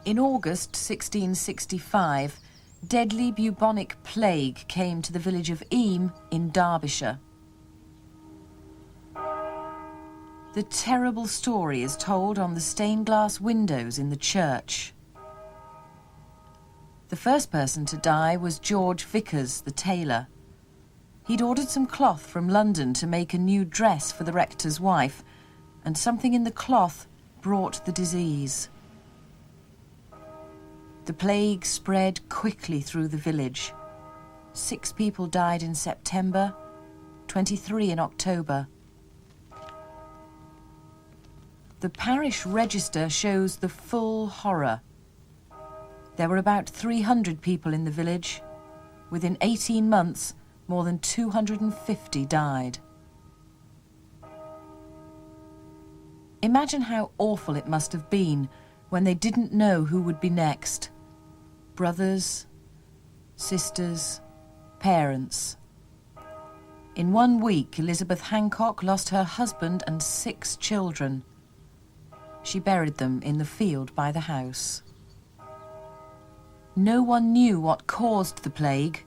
In August 1665, deadly bubonic plague came to the village of Eyam in Derbyshire. The terrible story is told on the stained glass windows in the church. The first person to die was George Vickers, the tailor. He'd ordered some cloth from London to make a new dress for the rector's wife, and something in the cloth brought the disease. The plague spread quickly through the village. 6 people died in September, 23 in October. The parish register shows the full horror. There were about 300 people in the village. Within 18 months, more than 250 died. Imagine how awful it must have been when they didn't know who would be next. Brothers, sisters, parents. In 1 week, Elizabeth Hancock lost her husband and 6 children. She buried them in the field by the house. No one knew what caused the plague.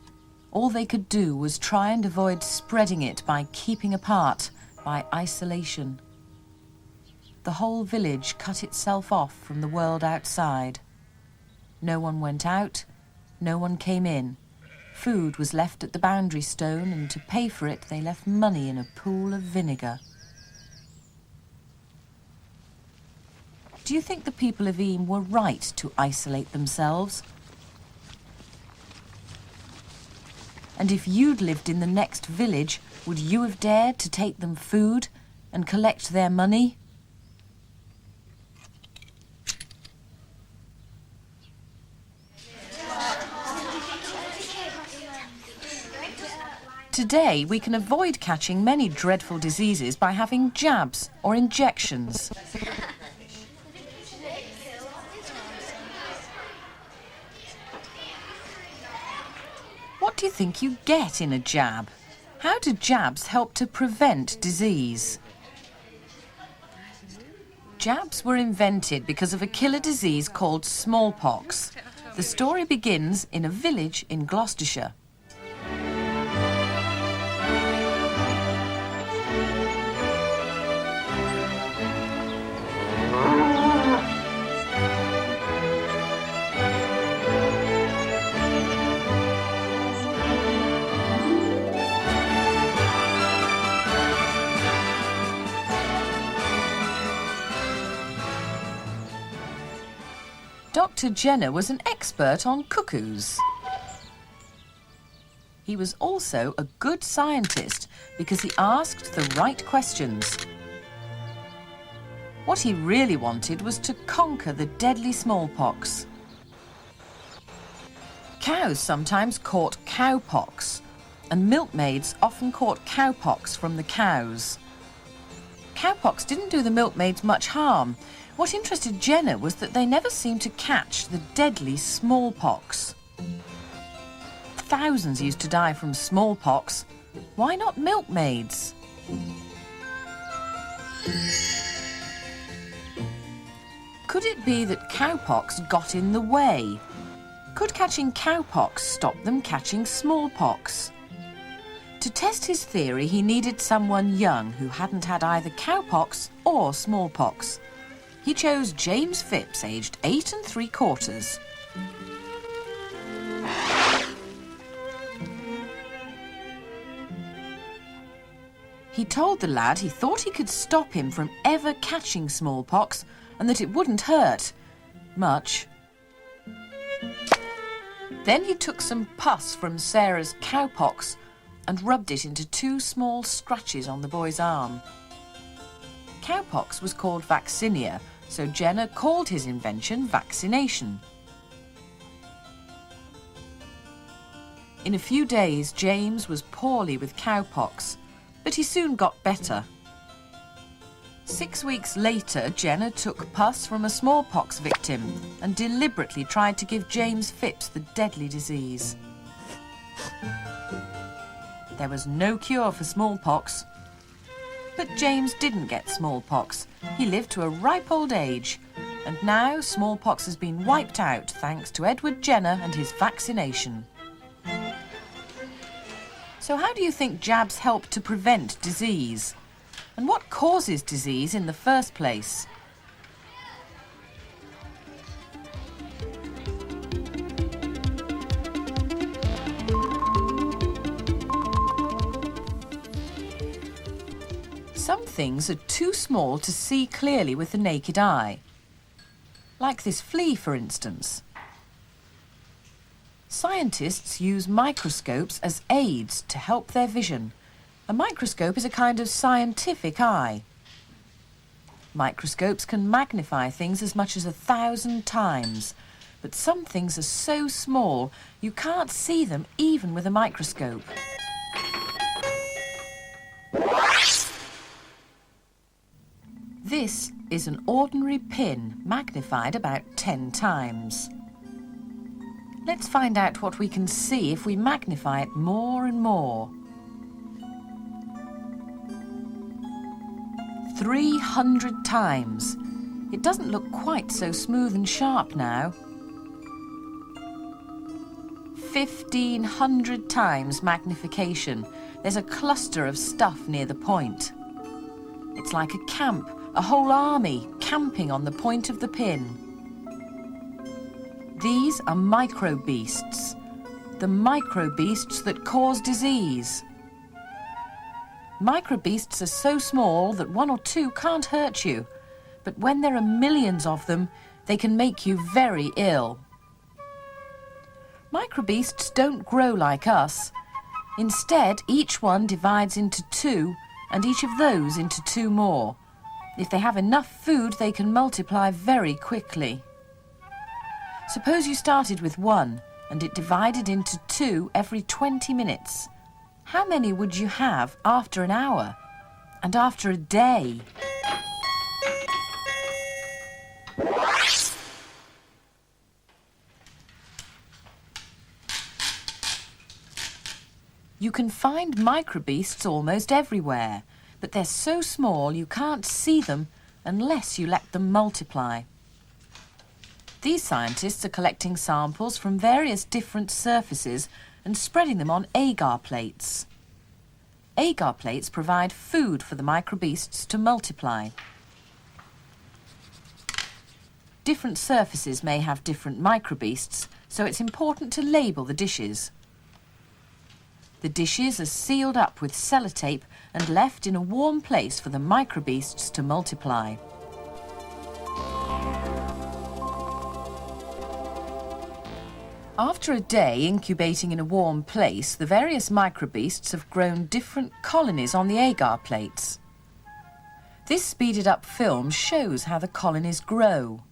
All they could do was try and avoid spreading it by keeping apart, by isolation. The whole village cut itself off from the world outside. No one went out, no one came in. Food was left at the boundary stone, and to pay for it they left money in a pool of vinegar. Do you think the people of Eyam were right to isolate themselves? And if you'd lived in the next village, would you have dared to take them food and collect their money? Today, we can avoid catching many dreadful diseases by having jabs or injections. What do you think you get in a jab? How do jabs help to prevent disease? Jabs were invented because of a killer disease called smallpox. The story begins in a village in Gloucestershire. Dr. Jenner was an expert on cuckoos. He was also a good scientist because he asked the right questions. What he really wanted was to conquer the deadly smallpox. Cows sometimes caught cowpox, and milkmaids often caught cowpox from the cows. Cowpox didn't do the milkmaids much harm. What interested Jenner was that they never seemed to catch the deadly smallpox. Thousands used to die from smallpox. Why not milkmaids? Could it be that cowpox got in the way? Could catching cowpox stop them catching smallpox? To test his theory, he needed someone young who hadn't had either cowpox or smallpox. He chose James Phipps, aged 8 3/4. He told the lad he thought he could stop him from ever catching smallpox and that it wouldn't hurt much. Then he took some pus from Sarah's cowpox and rubbed it into 2 small scratches on the boy's arm. Cowpox was called vaccinia, so Jenner called his invention vaccination. In a few days, James was poorly with cowpox, but he soon got better. 6 weeks later, Jenner took pus from a smallpox victim and deliberately tried to give James Phipps the deadly disease. There was no cure for smallpox. But James didn't get smallpox. He lived to a ripe old age, and now smallpox has been wiped out thanks to Edward Jenner and his vaccination. So how do you think jabs help to prevent disease? And what causes disease in the first place? Some things are too small to see clearly with the naked eye. Like this flea, for instance. Scientists use microscopes as aids to help their vision. A microscope is a kind of scientific eye. Microscopes can magnify things as much as 1,000 times, but some things are so small you can't see them even with a microscope. This is an ordinary pin magnified about 10 times. Let's find out what we can see if we magnify it more and more. 300 times. It doesn't look quite so smooth and sharp now. 1,500 times magnification. There's a cluster of stuff near the point. It's like a camp, a whole army camping on the point of the pin. These are microbeasts, the microbeasts that cause disease. Microbeasts are so small that one or two can't hurt you, but when there are millions of them, they can make you very ill. Microbeasts don't grow like us. Instead, each one divides into two, and each of those into two more. If they have enough food, they can multiply very quickly. Suppose you started with one and it divided into two every 20 minutes. How many would you have after an hour? And after a day? You can find microbeasts almost everywhere, but they're so small you can't see them unless you let them multiply. These scientists are collecting samples from various different surfaces and spreading them on agar plates. Agar plates provide food for the microbeasts to multiply. Different surfaces may have different microbeasts, so it's important to label the dishes. The dishes are sealed up with sellotape and left in a warm place for the microbeasts to multiply. After a day incubating in a warm place, the various microbeasts have grown different colonies on the agar plates. This speeded up film shows how the colonies grow.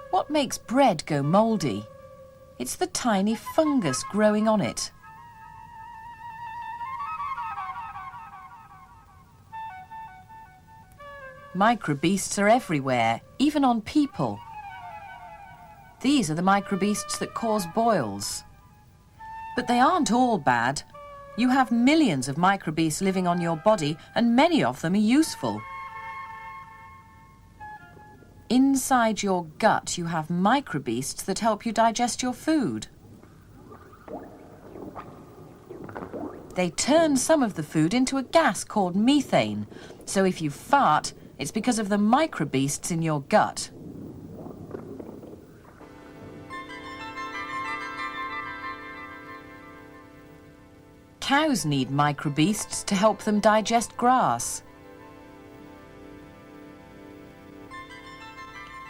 What makes bread go mouldy? It's the tiny fungus growing on it. Microbeasts are everywhere, even on people. These are the microbeasts that cause boils. But they aren't all bad. You have millions of microbeasts living on your body, and many of them are useful. Inside your gut, you have microbeasts that help you digest your food. They turn some of the food into a gas called methane, so if you fart, it's because of the microbeasts in your gut. Cows need microbeasts to help them digest grass.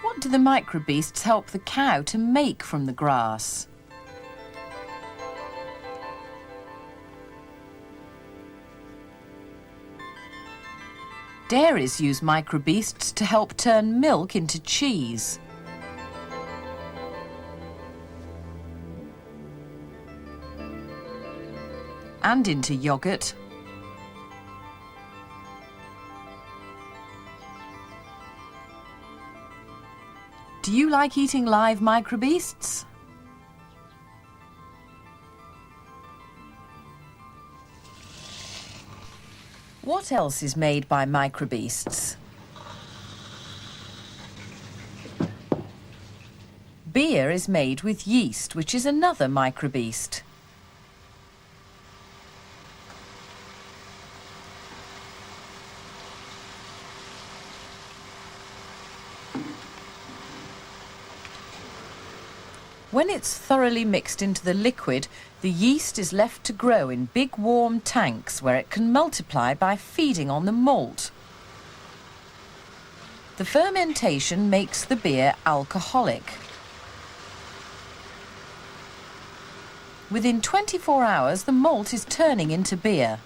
What do the microbeasts help the cow to make from the grass? Dairies use microbeasts to help turn milk into cheese. And into yogurt. Do you like eating live microbeasts? What else is made by microbeasts? Beer is made with yeast, which is another microbeast. When it's thoroughly mixed into the liquid, the yeast is left to grow in big warm tanks where it can multiply by feeding on the malt. The fermentation makes the beer alcoholic. Within 24 hours, the malt is turning into beer.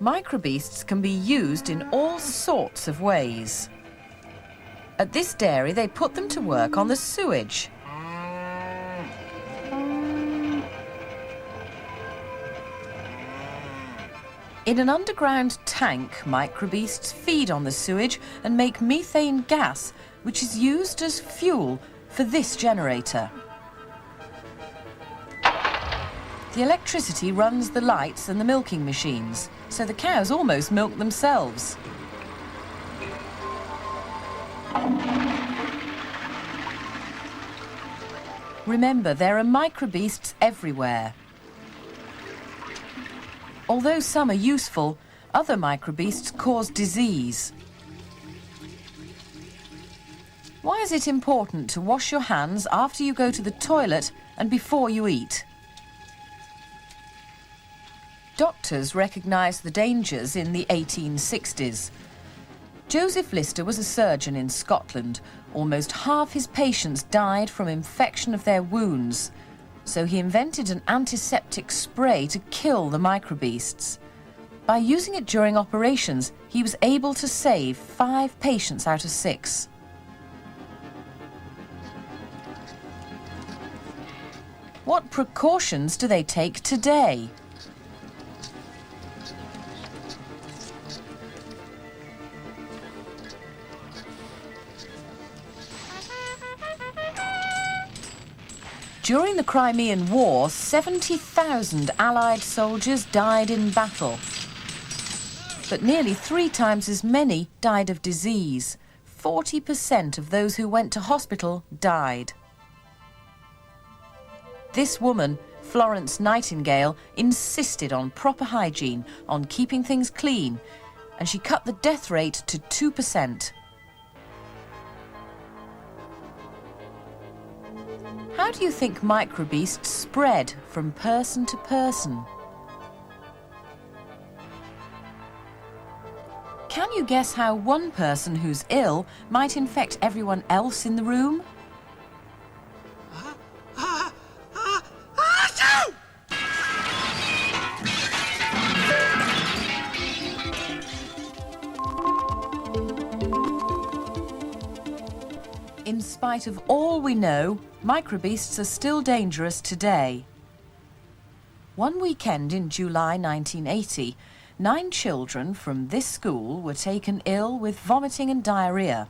Microbeasts can be used in all sorts of ways. At this dairy, they put them to work on the sewage. In an underground tank, microbeasts feed on the sewage and make methane gas, which is used as fuel for this generator. The electricity runs the lights and the milking machines, so the cows almost milk themselves. Remember, there are microbeasts everywhere. Although some are useful, other microbeasts cause disease. Why is it important to wash your hands after you go to the toilet and before you eat? Doctors recognised the dangers in the 1860s. Joseph Lister was a surgeon in Scotland. Almost half his patients died from infection of their wounds, so he invented an antiseptic spray to kill the microbeasts. By using it during operations, he was able to save 5 patients out of 6. What precautions do they take today? During the Crimean War, 70,000 Allied soldiers died in battle. But nearly 3 times as many died of disease. 40% of those who went to hospital died. This woman, Florence Nightingale, insisted on proper hygiene, on keeping things clean, and she cut the death rate to 2%. How do you think microbeasts spread from person to person? Can you guess how one person who's ill might infect everyone else in the room? In spite of all we know, microbeasts are still dangerous today. One weekend in July 1980, 9 children from this school were taken ill with vomiting and diarrhea.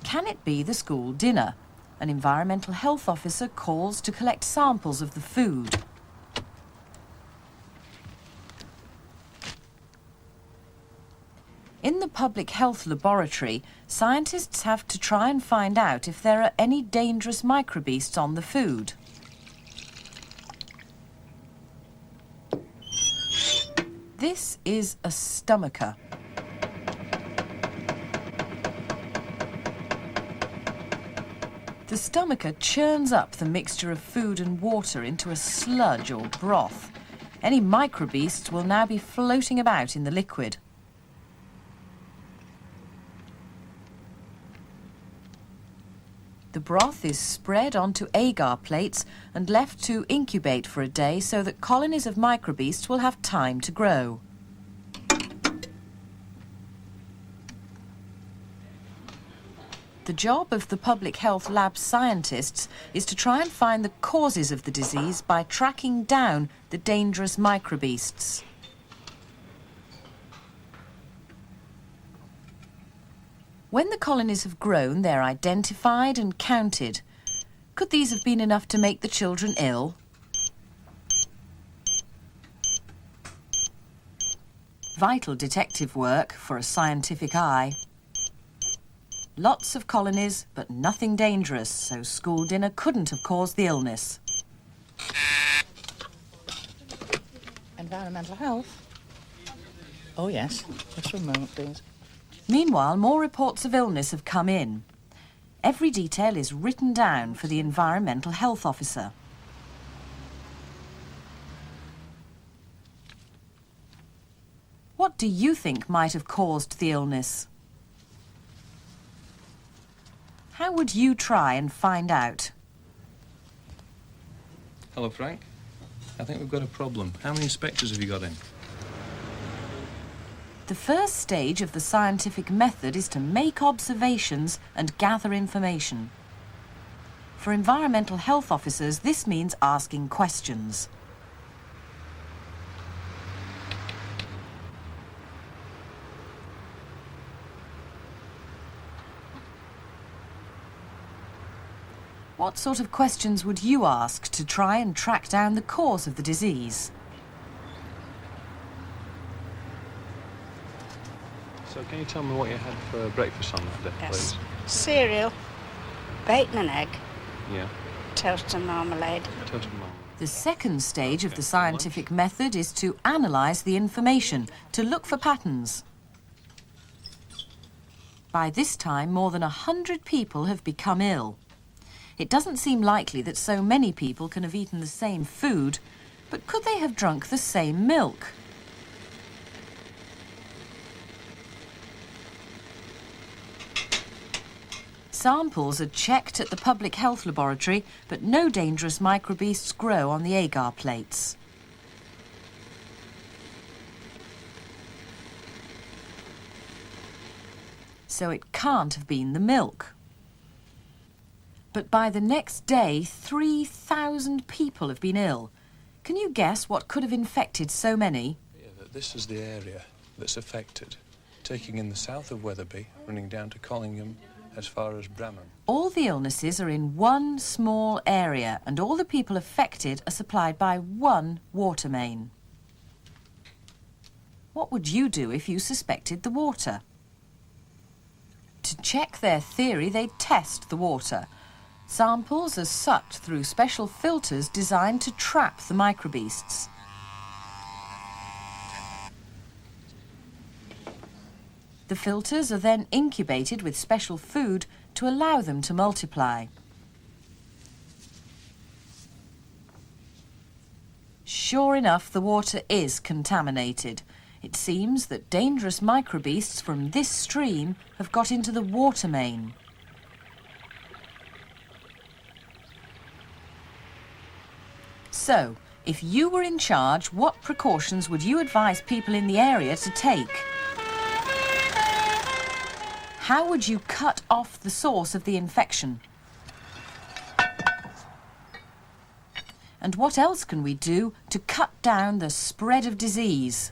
Can it be the school dinner? An environmental health officer calls to collect samples of the food. In the public health laboratory, scientists have to try and find out if there are any dangerous microbeasts on the food. This is a stomacher. The stomacher churns up the mixture of food and water into a sludge or broth. Any microbeasts will now be floating about in the liquid. The broth is spread onto agar plates and left to incubate for a day so that colonies of microbeasts will have time to grow. The job of the public health lab scientists is to try and find the causes of the disease by tracking down the dangerous microbeasts. When the colonies have grown, they're identified and counted. Could these have been enough to make the children ill? Vital detective work for a scientific eye. Lots of colonies, but nothing dangerous, so school dinner couldn't have caused the illness. Environmental health? Oh, yes. Just for a moment, please. Meanwhile, more reports of illness have come in. Every detail is written down for the environmental health officer. What do you think might have caused the illness? How would you try and find out? Hello, Frank. I think we've got a problem. How many inspectors have you got in? The first stage of the scientific method is to make observations and gather information. For environmental health officers, this means asking questions. What sort of questions would you ask to try and track down the cause of the disease? So can you tell me what you had for breakfast on that day, Yes. please? Cereal, bacon and egg, Yeah. toast and marmalade. Toast and marmalade. The second stage of the scientific method is to analyse the information, to look for patterns. By this time, more than 100 people have become ill. It doesn't seem likely that so many people can have eaten the same food, but could they have drunk the same milk? Samples are checked at the public health laboratory, but no dangerous microbeasts grow on the agar plates. So it can't have been the milk. But by the next day, 3,000 people have been ill. Can you guess what could have infected so many? Yeah, this is the area that's affected, taking in the south of Wetherby, running down to Collingham, as far as Bramham. All the illnesses are in one small area, and all the people affected are supplied by one water main. What would you do if you suspected the water? To check their theory, they'd test the water. Samples are sucked through special filters designed to trap the microbeasts. The filters are then incubated with special food to allow them to multiply. Sure enough, the water is contaminated. It seems that dangerous microbeasts from this stream have got into the water main. So, if you were in charge, what precautions would you advise people in the area to take? How would you cut off the source of the infection? And what else can we do to cut down the spread of disease?